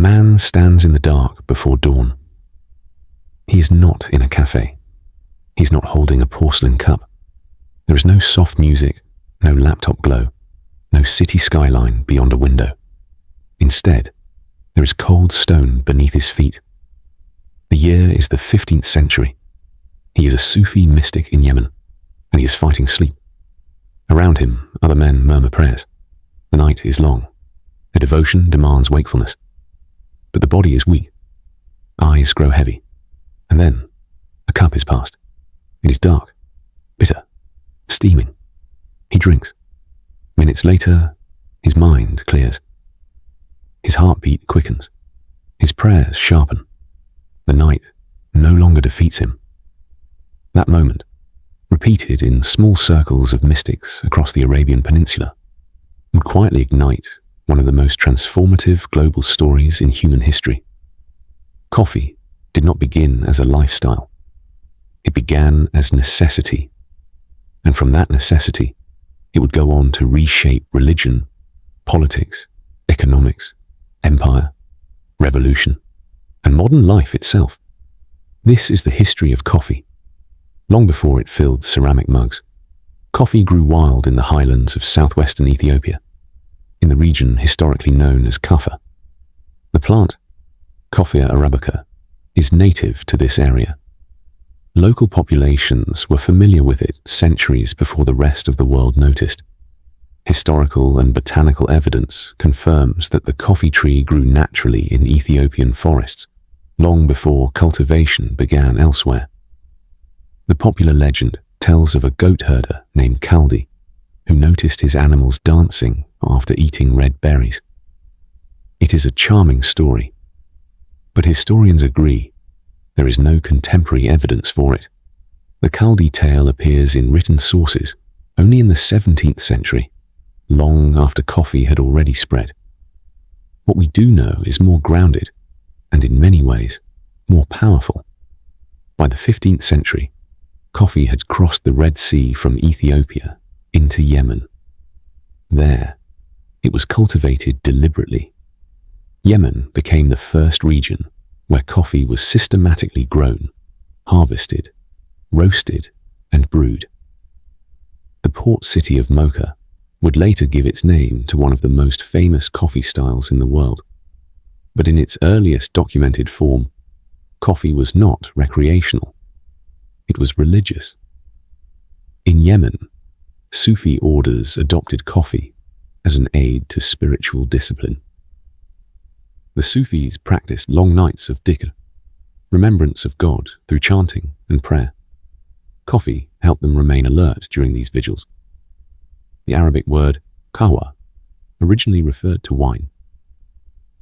man stands in the dark before dawn. He is not in a cafe. He's not holding a porcelain cup. There is no soft music, no laptop glow, no city skyline beyond a window. Instead, there is cold stone beneath his feet. The year is the 15th century. He is a Sufi mystic in Yemen, and he is fighting sleep. Around him, other men murmur prayers. The night is long. The devotion demands wakefulness. But the body is weak. Eyes grow heavy. And then, a cup is passed. It is dark, bitter, steaming. He drinks. Minutes later, his mind clears. His heartbeat quickens. His prayers sharpen. The night no longer defeats him. That moment, repeated in small circles of mystics across the Arabian Peninsula, would quietly ignite one of the most transformative global stories in human history. Coffee did not begin as a lifestyle. It began as necessity. And from that necessity, it would go on to reshape religion, politics, economics, empire, revolution, and modern life itself. This is the history of coffee. Long before it filled ceramic mugs, coffee grew wild in the highlands of southwestern Ethiopia, in the region historically known as Coffea. The plant, Coffea arabica, is native to this area. Local populations were familiar with it centuries before the rest of the world noticed. Historical and botanical evidence confirms that the coffee tree grew naturally in Ethiopian forests, long before cultivation began elsewhere. The popular legend tells of a goat herder named Kaldi, who noticed his animals dancing after eating red berries. It is a charming story, but historians agree there is no contemporary evidence for it. The Kaldi tale appears in written sources only in the 17th century, long after coffee had already spread. What we do know is more grounded, and in many ways, more powerful. By the 15th century, coffee had crossed the Red Sea from Ethiopia into Yemen. There, it was cultivated deliberately. Yemen became the first region where coffee was systematically grown, harvested, roasted, and brewed. The port city of Mocha would later give its name to one of the most famous coffee styles in the world. But in its earliest documented form, coffee was not recreational. It was religious. In Yemen, Sufi orders adopted coffee as an aid to spiritual discipline. The Sufis practiced long nights of dhikr, remembrance of God through chanting and prayer. Coffee helped them remain alert during these vigils. The Arabic word kahwa originally referred to wine.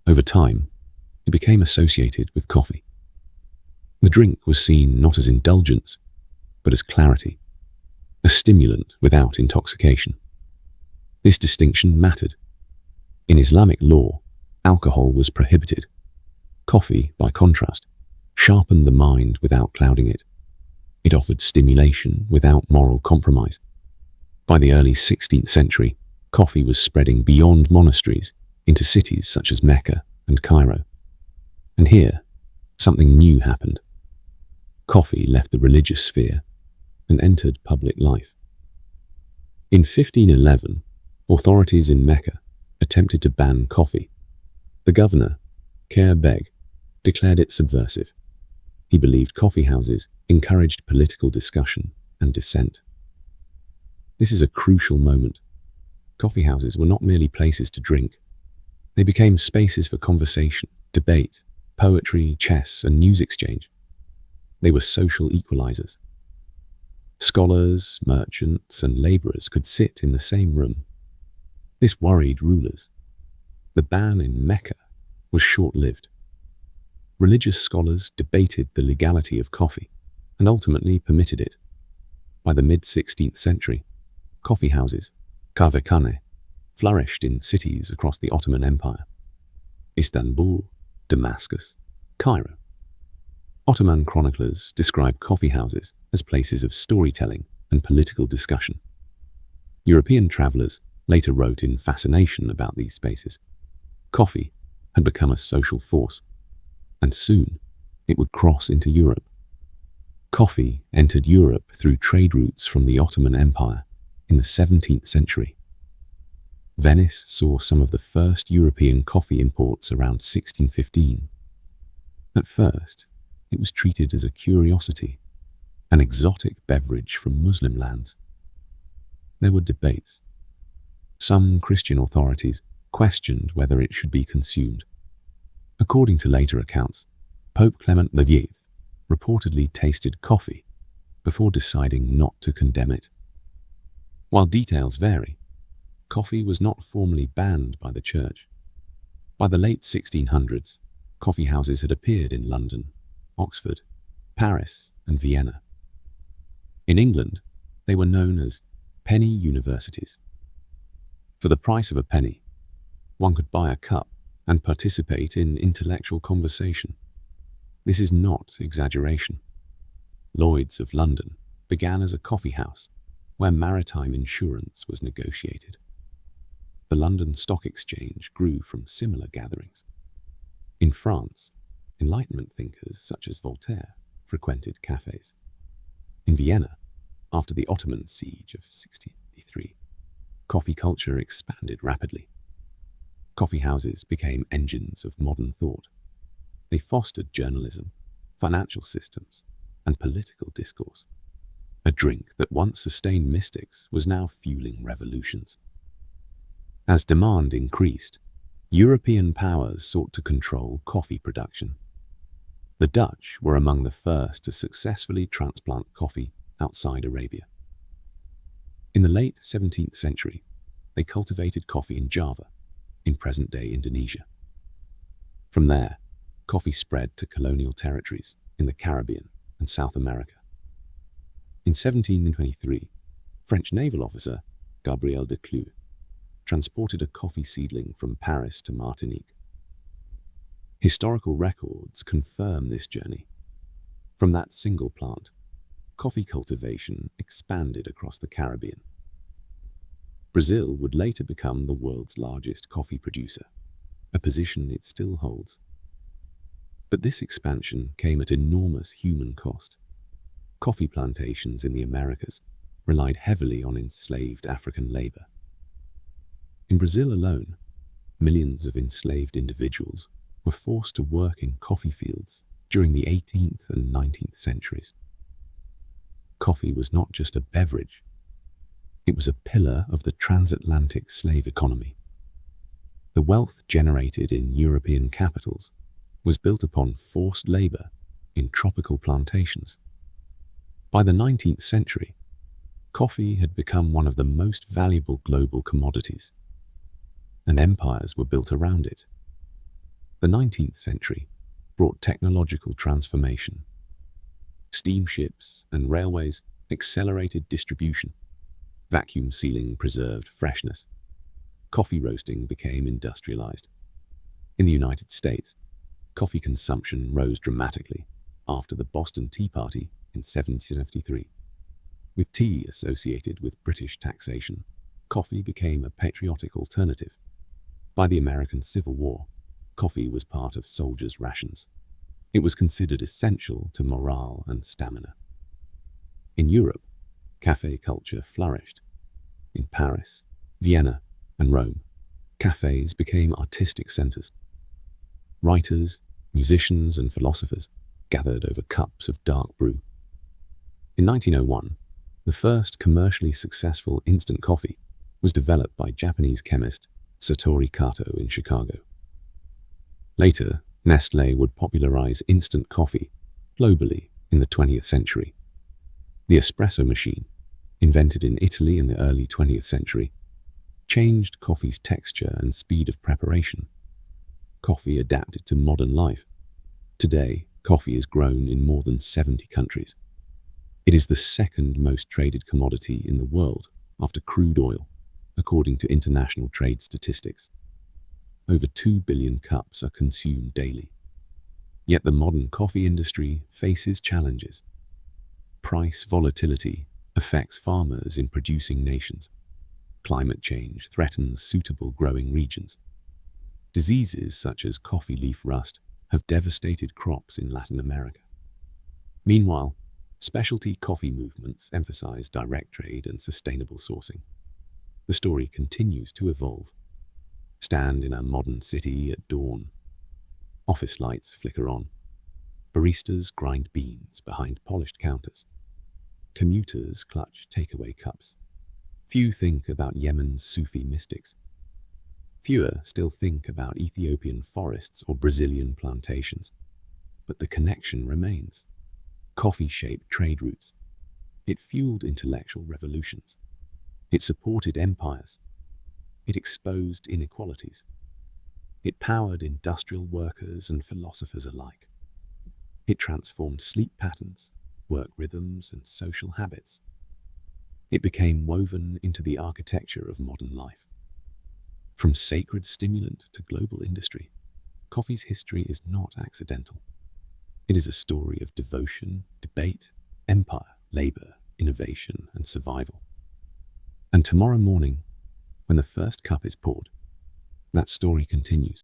Over time, it became associated with coffee. The drink was seen not as indulgence, but as clarity, a stimulant without intoxication. This distinction mattered. In Islamic law, alcohol was prohibited. Coffee, by contrast, sharpened the mind without clouding it. It offered stimulation without moral compromise. By the early 16th century, coffee was spreading beyond monasteries into cities such as Mecca and Cairo. And here, something new happened. Coffee left the religious sphere and entered public life. In 1511, authorities in Mecca attempted to ban coffee. The governor, Kher Beg, declared it subversive. He believed coffeehouses encouraged political discussion and dissent. This is a crucial moment. Coffeehouses were not merely places to drink. They became spaces for conversation, debate, poetry, chess, and news exchange. They were social equalizers. Scholars, merchants, and laborers could sit in the same room. This worried rulers. The ban in Mecca was short-lived. Religious scholars debated the legality of coffee and ultimately permitted it. By the mid-16th century, coffeehouses, kahvekhane, flourished in cities across the Ottoman Empire: Istanbul, Damascus, Cairo. Ottoman chroniclers describe coffeehouses as places of storytelling and political discussion. European travelers later wrote in fascination about these spaces. Coffee had become a social force, and soon it would cross into Europe. Coffee entered Europe through trade routes from the Ottoman Empire in the 17th century. Venice saw some of the first European coffee imports around 1615. At first, it was treated as a curiosity, an exotic beverage from Muslim lands. There were debates. Some Christian authorities questioned whether it should be consumed. According to later accounts, Pope Clement VIII reportedly tasted coffee before deciding not to condemn it. While details vary, coffee was not formally banned by the church. By the late 1600s, coffeehouses had appeared in London, Oxford, Paris, and Vienna. In England, they were known as penny universities. For the price of a penny, one could buy a cup and participate in intellectual conversation. This is not exaggeration. Lloyd's of London began as a coffeehouse where maritime insurance was negotiated. The London Stock Exchange grew from similar gatherings. In France, Enlightenment thinkers such as Voltaire frequented cafés. In Vienna, after the Ottoman siege of 1683, coffee culture expanded rapidly. Coffeehouses became engines of modern thought. They fostered journalism, financial systems, and political discourse. A drink that once sustained mystics was now fueling revolutions. As demand increased, European powers sought to control coffee production. The Dutch were among the first to successfully transplant coffee outside Arabia. In the late 17th century, they cultivated coffee in Java, in present-day Indonesia. From there, coffee spread to colonial territories in the Caribbean and South America. In 1723, French naval officer Gabriel de Clue transported a coffee seedling from Paris to Martinique. Historical records confirm this journey. From that single plant, coffee cultivation expanded across the Caribbean. Brazil would later become the world's largest coffee producer, a position it still holds. But this expansion came at enormous human cost. Coffee plantations in the Americas relied heavily on enslaved African labor. In Brazil alone, millions of enslaved individuals were forced to work in coffee fields during the 18th and 19th centuries. Coffee was not just a beverage, it was a pillar of the transatlantic slave economy. The wealth generated in European capitals was built upon forced labor in tropical plantations. By the 19th century, coffee had become one of the most valuable global commodities, and empires were built around it. The 19th century brought technological transformation. Steamships and railways accelerated distribution. Vacuum sealing preserved freshness. Coffee roasting became industrialized. In the United States, coffee consumption rose dramatically after the Boston Tea Party in 1773. With tea associated with British taxation, coffee became a patriotic alternative. By the American Civil War, coffee was part of soldiers' rations. It was considered essential to morale and stamina. In Europe, café culture flourished. In Paris, Vienna, and Rome, cafés became artistic centers. Writers, musicians, and philosophers gathered over cups of dark brew. In 1901, the first commercially successful instant coffee was developed by Japanese chemist Satoru Kato in Chicago. Later, Nestlé would popularize instant coffee globally in the 20th century. The espresso machine, invented in Italy in the early 20th century, changed coffee's texture and speed of preparation. Coffee adapted to modern life. Today, coffee is grown in more than 70 countries. It is the second most traded commodity in the world after crude oil, according to international trade statistics. Over 2 billion cups are consumed daily. Yet the modern coffee industry faces challenges. Price volatility affects farmers in producing nations. Climate change threatens suitable growing regions. Diseases such as coffee leaf rust have devastated crops in Latin America. Meanwhile, specialty coffee movements emphasize direct trade and sustainable sourcing. The story continues to evolve. Stand in a modern city at dawn. Office lights flicker on. Baristas grind beans behind polished counters. Commuters clutch takeaway cups. Few think about Yemen's Sufi mystics. Fewer still think about Ethiopian forests or Brazilian plantations. But the connection remains. Coffee shaped trade routes. It fueled intellectual revolutions. It supported empires. It exposed inequalities. It powered industrial workers and philosophers alike. It transformed sleep patterns, work rhythms, and social habits. It became woven into the architecture of modern life. From sacred stimulant to global industry, coffee's history is not accidental. It is a story of devotion, debate, empire, labor, innovation, and survival. And tomorrow morning, when the first cup is poured, that story continues.